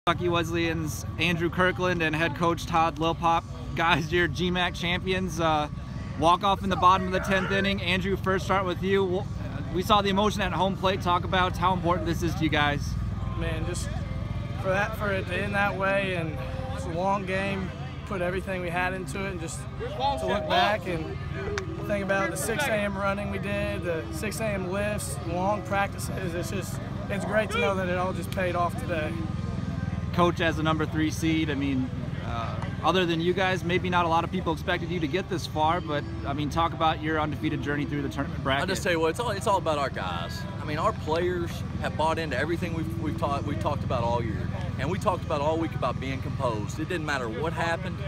Kentucky Wesleyan's Andrew Kirkland and head coach Todd Lillpop. Guys, you're GMAC champions. Walk off in the bottom of the 10th inning. Andrew, first start with you. We saw the emotion at home plate. Talk about how important this is to you guys. Man, just for it to end that way, and it's a long game. Put everything we had into it, and just to look back and think about the 6 a.m. running we did, the 6 a.m. lifts, long practices. It's great to know that it all just paid off today. Coach, as the number 3 seed, I mean, other than you guys, maybe not a lot of people expected you to get this far, but I mean, talk about your undefeated journey through the tournament bracket. I'll just tell you what, it's all about our guys. I mean, our players have bought into everything we've talked about all year, and we talked about all week about being composed. It didn't matter what happened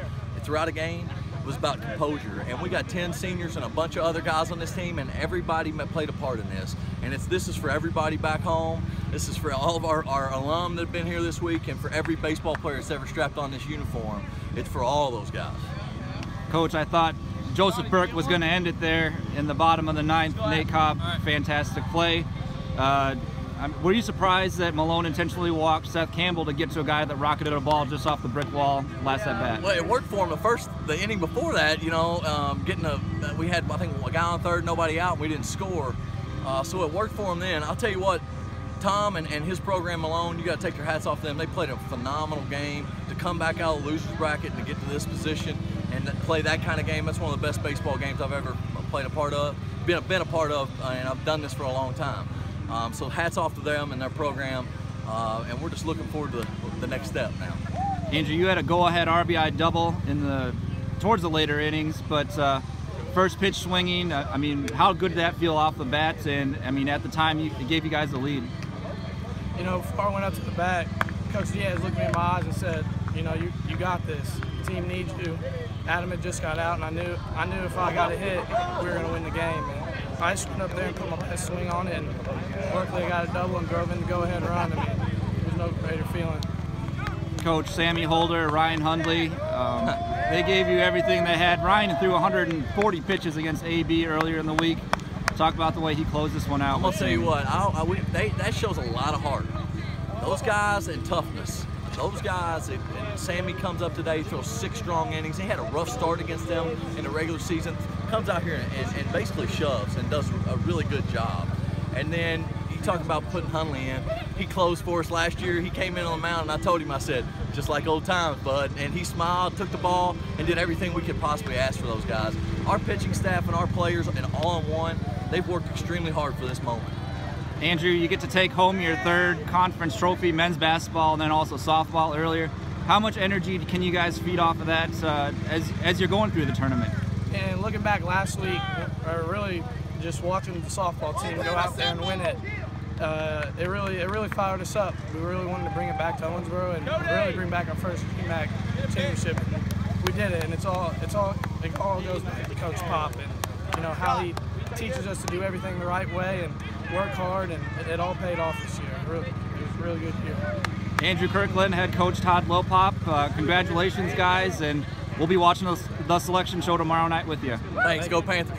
throughout a game. It was about composure, and we got 10 seniors and a bunch of other guys on this team, and everybody played a part in this. And this is for everybody back home. This is for all of our alum that have been here this week, and for every baseball player that's ever strapped on this uniform. It's for all those guys. Coach, I thought Joseph Burke was going to end it there in the bottom of the 9th. Nate Cobb, fantastic play. Were you surprised that Malone intentionally walked Seth Campbell to get to a guy that rocketed a ball just off the brick wall last at bat? Well, it worked for him the inning before that. You know, we had, I think, a guy on third, nobody out, and we didn't score. So it worked for him then. I'll tell you what, Tom and his program alone, you got to take your hats off to them. They played a phenomenal game to come back out of the loser's bracket and to get to this position and play that kind of game. That's one of the best baseball games I've ever played a part of, been a part of, and I've done this for a long time. So hats off to them and their program, and we're just looking forward to the next step now. Andrew, you had a go-ahead RBI double towards the later innings, but first pitch swinging, I mean, how good did that feel off the bat? And I mean, at the time, it gave you guys the lead. You know, before I went up to the bat, Coach Diaz looked me in my eyes and said, you know, you got this. The team needs you. Adam had just got out, and I knew if I got a hit, we were going to win the game. And I just went up there and put my best swing on it, and luckily I got a double and drove in the go-ahead run. I mean, there's no greater feeling. Coach Sammy Holder, Ryan Hundley, they gave you everything they had. Ryan threw 140 pitches against AB earlier in the week. Talk about the way he closed this one out. I'm going to tell you what, that shows a lot of heart. Those guys and toughness. Those guys, Sammy comes up today, throws 6 strong innings. He had a rough start against them in the regular season. Comes out here and basically shoves and does a really good job. And then you talk about putting Hundley in. He closed for us last year. He came in on the mound, and I told him, I said, just like old times, bud. And he smiled, took the ball, and did everything we could possibly ask for those guys. Our pitching staff and our players, and all in one, they've worked extremely hard for this moment. Andrew, you get to take home your 3rd conference trophy, men's basketball, and then also softball earlier. How much energy can you guys feed off of that as you're going through the tournament? And looking back last week, really just watching the softball team go out there and win it, it really fired us up. We really wanted to bring it back to Owensboro and really bring back our first GMAC championship. And we did it, and it all goes back to Coach Pop and you know how he teaches us to do everything the right way and work hard, and it all paid off this year. It was a really good year. Andrew Kirkland, head coach Todd Lillpop, congratulations guys, and we'll be watching the selection show tomorrow night with you. Thanks, go Panthers.